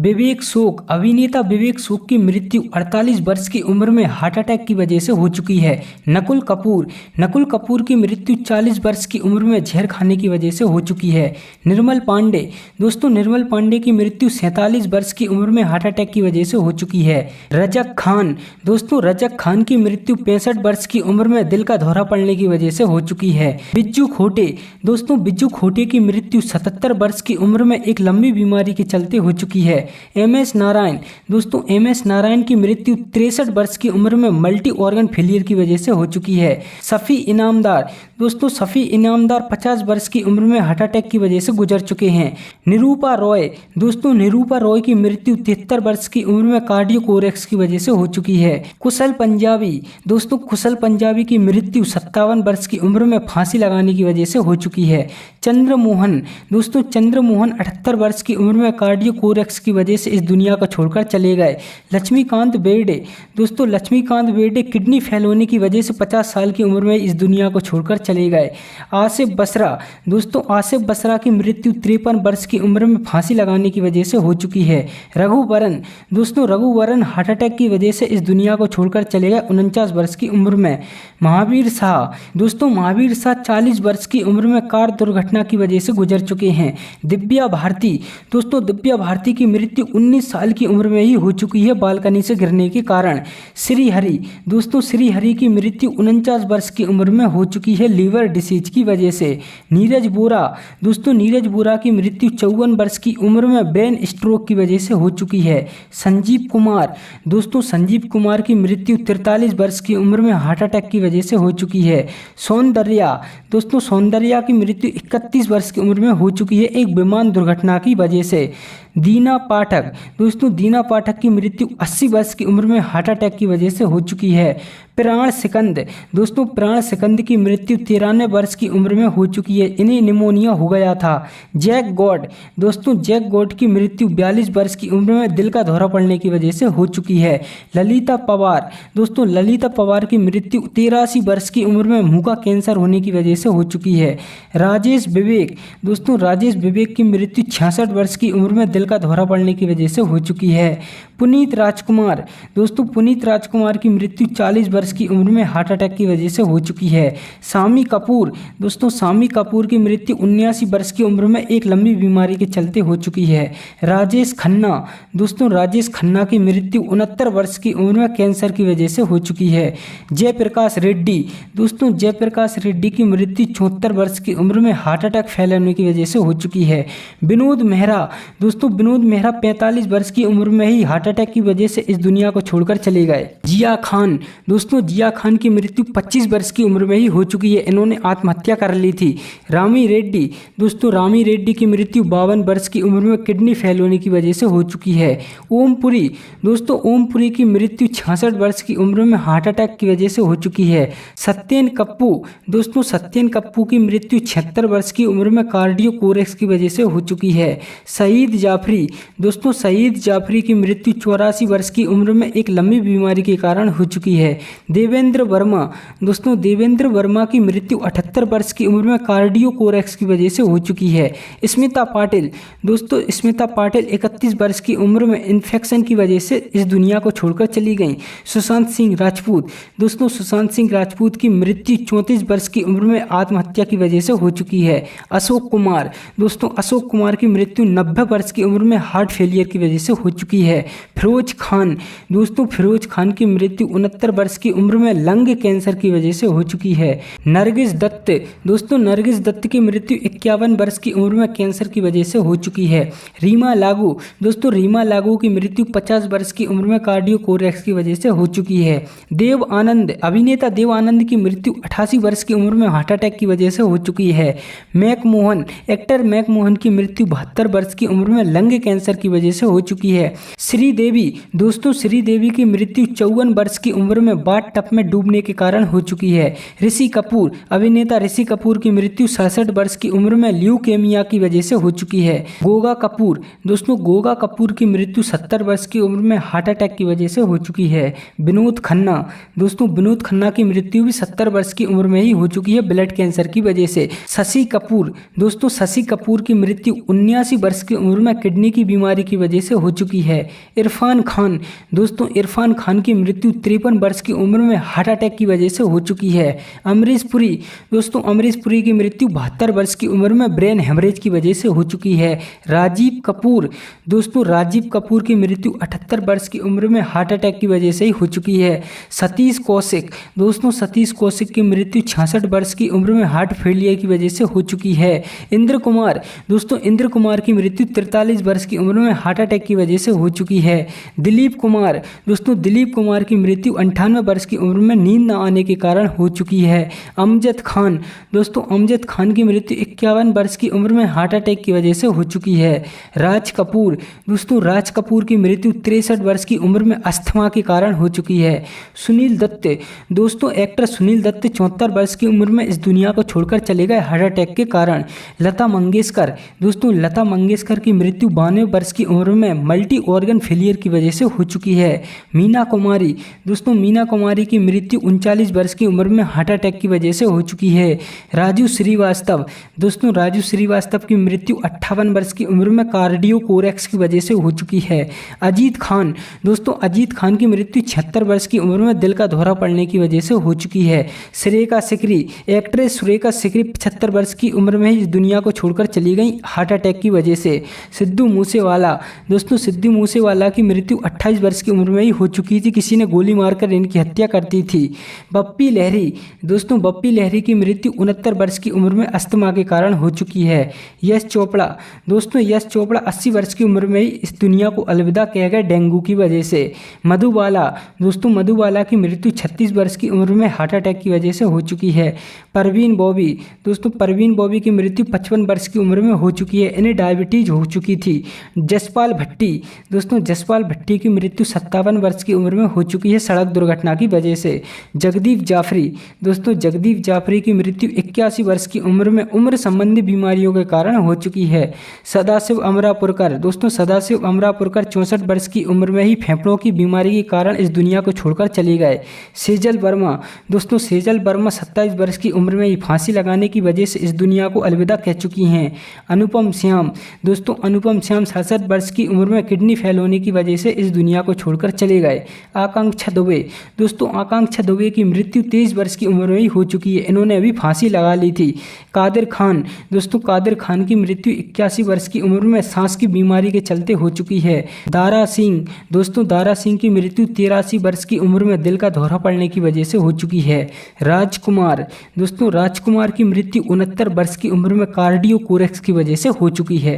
विवेक शोक, अभिनेता विवेक शोक की मृत्यु 48 वर्ष की उम्र में हार्ट अटैक की वजह से हो चुकी है। नकुल कपूर की मृत्यु 40 वर्ष की उम्र में जहर खाने की वजह से हो चुकी है। निर्मल पांडे की मृत्यु 47 वर्ष की उम्र में हार्ट अटैक की वजह से हो चुकी है। रजक खान की मृत्यु 65 वर्ष की उम्र में दिल का दौरा पड़ने की वजह से हो चुकी है। बिज्जू खोटे की मृत्यु 77 वर्ष की उम्र में एक लंबी बीमारी के चलते हो चुकी है। एम एस नारायण की मृत्यु 63 वर्ष की उम्र में मल्टी ऑर्गन फेलियर की वजह से हो चुकी है। सफ़ी इनामदार 50 वर्ष की उम्र में हार्ट अटैक की वजह से गुजर चुके हैं। निरूपा रॉय की मृत्यु 73 वर्ष की उम्र में कार्डियोकोरेक्स की वजह से हो चुकी है। कुशल पंजाबी की मृत्यु 57 वर्ष की उम्र में फांसी लगाने की वजह से हो चुकी है। चंद्रमोहन 78 वर्ष की उम्र में कार्डियोकोरेक्स की वजह से इस दुनिया को छोड़कर चले गए। लक्ष्मीकांत बेर्डे किडनी फेल होने की वजह से 50 साल की उम्र में इस दुनिया को छोड़कर चले गए। आसिफ बसरा की मृत्यु 53 वर्ष की उम्र में फांसी लगाने की वजह से हो चुकी है। रघुवरन हार्ट अटैक की वजह से इस दुनिया को छोड़कर चले गए 49 वर्ष की उम्र में। महावीर शाह 40 वर्ष की उम्र में कार दुर्घटना की वजह से गुजर चुके हैं। दिव्या भारती की मृत्यु 19 साल की उम्र में ही हो चुकी है बालकनी से गिरने के कारण। श्रीहरि की मृत्यु 49 वर्ष की उम्र में हो चुकी है लीवर डिसीज की वजह से। नीरज बोरा की मृत्यु 54 वर्ष की उम्र में ब्रेन स्ट्रोक की वजह से हो चुकी है। संजीव कुमार की मृत्यु 43 वर्ष की उम्र में हार्ट अटैक की वजह से हो चुकी है। सौंदर्या की मृत्यु 31 वर्ष की उम्र में हो चुकी है एक विमान दुर्घटना की वजह से। दीना पाठक की मृत्यु 80 वर्ष की उम्र में हार्ट अटैक की वजह से हो चुकी है। प्राण सिकंद की मृत्यु 93 वर्ष की उम्र में हो चुकी है, इन्हें निमोनिया हो गया था। जैक गॉड की मृत्यु 42 वर्ष की उम्र में दिल का दौरा पड़ने की वजह से हो चुकी है। ललिता पवार की मृत्यु 83 वर्ष की उम्र में मुंह का कैंसर होने की वजह से हो चुकी है। राजेश विवेक की मृत्यु 66 वर्ष की उम्र में दिल का दौरा पड़ने की वजह से हो चुकी है। पुनीत राजकुमार की मृत्यु 40 वर्ष की उम्र में हार्ट अटैक की वजह से हो चुकी है। शामी कपूर की मृत्यु 79 वर्ष की उम्र में एक लंबी बीमारी के चलते हो चुकी है। राजेश खन्ना की मृत्यु 69 वर्ष की उम्र में कैंसर की वजह से हो चुकी है। जयप्रकाश रेड्डी की मृत्यु 74 वर्ष की उम्र में हार्ट अटैक फैलने की वजह से हो चुकी है। विनोद मेहरा 45 वर्ष की उम्र में ही हार्ट अटैक की वजह से इस दुनिया को छोड़कर चले गए। जिया खान की मृत्यु 25 वर्ष की उम्र में ही हो चुकी है, इन्होंने आत्महत्या कर ली थी। रामी रेड्डी की मृत्यु 52 वर्ष की उम्र में किडनी फेल होने की वजह से हो चुकी है। ओमपुरी की मृत्यु 66 वर्ष की उम्र में हार्ट अटैक की वजह से हो चुकी है। सत्येन कप्पू की मृत्यु 76 वर्ष की उम्र में कार्डियोकोरेक्स की वजह से हो चुकी है। सईद जाफरी की मृत्यु 84 वर्ष की उम्र में एक लंबी बीमारी के कारण हो चुकी है। देवेंद्र वर्मा की मृत्यु 78 वर्ष की उम्र में कार्डियोकोरेक्स की वजह से हो चुकी है। स्मिता पाटिल 31 वर्ष की उम्र में इन्फेक्शन की वजह से इस दुनिया को छोड़कर चली गई। सुशांत सिंह राजपूत की मृत्यु 34 वर्ष की उम्र में आत्महत्या की वजह से हो चुकी है। अशोक कुमार की मृत्यु 90 वर्ष की उम्र में हार्ट फेलियर की वजह से हो चुकी है। फिरोज खान की मृत्यु 69 वर्ष की उम्र में लंग कैंसर की वजह से हो चुकी है। नरगिस दत्त की मृत्यु 51 वर्ष की उम्र में कैंसर की वजह से हो चुकी है। रीमा लागू की मृत्यु 50 वर्ष की उम्र में कार्डियोकोरेक्स की वजह से हो चुकी है। अभिनेता देव आनंद की मृत्यु 88 वर्ष की उम्र में हार्ट अटैक की वजह से हो चुकी है। एक्टर मैकमोहन की मृत्यु 72 वर्ष की उम्र में लंग कैंसर की वजह से हो चुकी है। श्रीदेवी की मृत्यु 54 वर्ष की उम्र में हॉट टब में डूबने के कारण हो चुकी है। ऋषि कपूर, अभिनेता ऋषि कपूर की मृत्यु 67 वर्ष की उम्र में ल्यूकेमिया की वजह से हो चुकी है। गोगा कपूर, दोस्तों गोगा कपूर की मृत्यु 70 वर्ष की उम्र में हार्ट अटैक की वजह से हो चुकी है। विनोद खन्ना, दोस्तों विनोद खन्ना की मृत्यु भी 70 वर्ष की उम्र में ही हो चुकी है ब्लड कैंसर की वजह से। शशि कपूर, दोस्तों शशि कपूर की मृत्यु 79 वर्ष की उम्र में किडनी की बीमारी की वजह से हो चुकी है। इरफान खान, दोस्तों इरफान खान की मृत्यु 53 वर्ष की उम्र में हार्ट अटैक की वजह से हो चुकी है। अमरीश पुरी, दोस्तों अमरीश पुरी की मृत्यु 72 वर्ष की उम्र में ब्रेन हेमरेज की वजह से हो चुकी है। राजीव कपूर, दोस्तों राजीव कपूर की मृत्यु 78 वर्ष की उम्र में हार्ट अटैक की वजह से ही हो चुकी है। सतीश कौशिक, दोस्तों सतीश कौशिक की मृत्यु 66 वर्ष की उम्र में हार्ट फेलियर की वजह से हो चुकी है। इंद्र कुमार, दोस्तों इंद्र कुमार की मृत्यु 43 वर्ष की उम्र में हार्ट अटैक की वजह से हो चुकी है। दिलीप कुमार, दोस्तों दिलीप कुमार की मृत्यु 98 वर्ष की उम्र में नींद न आने के कारण हो चुकी है। अमजद खान, दोस्तों अमजद खान की मृत्यु 51 वर्ष की उम्र में हार्ट अटैक की वजह से हो चुकी है। राज कपूर, दोस्तों राज कपूर की मृत्यु 63 वर्ष की उम्र में अस्थमा के कारण हो चुकी है। सुनील दत्त, दोस्तों एक्टर सुनील दत्त 74 वर्ष की उम्र में इस दुनिया को छोड़कर चले गए हार्ट अटैक के कारण। लता मंगेशकर, दोस्तों लता मंगेशकर की मृत्यु 92 वर्ष की उम्र में मल्टी ऑर्गन फेलियर की वजह से हो चुकी है। मीना कुमारी, दोस्तों मीना कुमारी की मृत्यु 39 वर्ष की उम्र में हार्ट अटैक की वजह से हो चुकी है। राजू श्रीवास्तव, दोस्तों राजू श्रीवास्तव की मृत्यु 58 वर्ष की उम्र में कार्डियोकोरेक्स की वजह से हो चुकी है। अजीत खान, दोस्तों अजीत खान की मृत्यु 76 वर्ष की उम्र में दिल का दौरा पड़ने की वजह से हो चुकी है। सुरेखा सिकरी, एक्ट्रेस सुरेखा सिकरी 75 वर्ष की उम्र में ही इस दुनिया को छोड़कर चली गई हार्ट अटैक की वजह से। सिद्धू मूसेवाला, दोस्तों सिद्धू मूसेवाला की मृत्यु 28 वर्ष की उम्र में ही हो चुकी थी, किसी ने गोली मारकर इनकी हत्या कर दी थी। बप्पी लहरी, दोस्तों बप्पी लहरी की मृत्यु 69 वर्ष की उम्र में अस्थमा के कारण हो चुकी है। यश चोपड़ा, दोस्तों यश चोपड़ा 80 वर्ष की उम्र में ही इस दुनिया को अलविदा कह गए डेंगू की वजह से। मधुबाला, दोस्तों मधुबाला की मृत्यु 36 वर्ष की उम्र में हार्ट अटैक की वजह से हो चुकी है। परवीन बॉबी, दोस्तों परवीन बॉबी की मृत्यु 55 वर्ष की उम्र में हो चुकी है, इन्हें डायबिटीज हो चुकी थी। जसपाल भट्टी, दोस्तों जसपाल भट्टी की मृत्यु 57 वर्ष की उम्र में हो चुकी है सड़क दुर्घटना की वजह से। जगदीप जाफरी, दोस्तों जगदीप जाफरी की मृत्यु 81 वर्ष की उम्र में उम्र संबंधी बीमारियों के कारण हो चुकी है। सदाशिव अमरापुरकर, दोस्तों सदाशिव अमरापुरकर 64 वर्ष की उम्र में ही फेफड़ों की बीमारी के कारण इस दुनिया को छोड़कर चले गए। सेजल वर्मा, दोस्तों सेजल वर्मा 27 वर्ष की उम्र में ही फांसी लगाने की वजह से इस दुनिया को अलविदा कह चुकी हैं। अनुपम श्याम, दोस्तों अनुपम श्याम 67 वर्ष की उम्र में किडनी फेल होने की वजह से इस दुनिया को छोड़कर चले गए। आकांक्षा दुबे, दोस्तों आकांक्षा दुबे की मृत्यु 23 वर्ष की उम्र में ही हो चुकी है, इन्होंने अभी फांसी लगा ली थी। कादिर खान, दोस्तों कादिर खान की मृत्यु 81 वर्ष की उम्र में सांस की बीमारी के चलते हो चुकी है। दारा सिंह, दोस्तों दारा सिंह की मृत्यु 83 वर्ष की उम्र में दिल का दौरा पड़ने की वजह से हो चुकी है। राजकुमार, दोस्तों राजकुमार की मृत्यु 69 वर्ष की उम्र में कार्डियोकोरेक्स की वजह से हो चुकी है।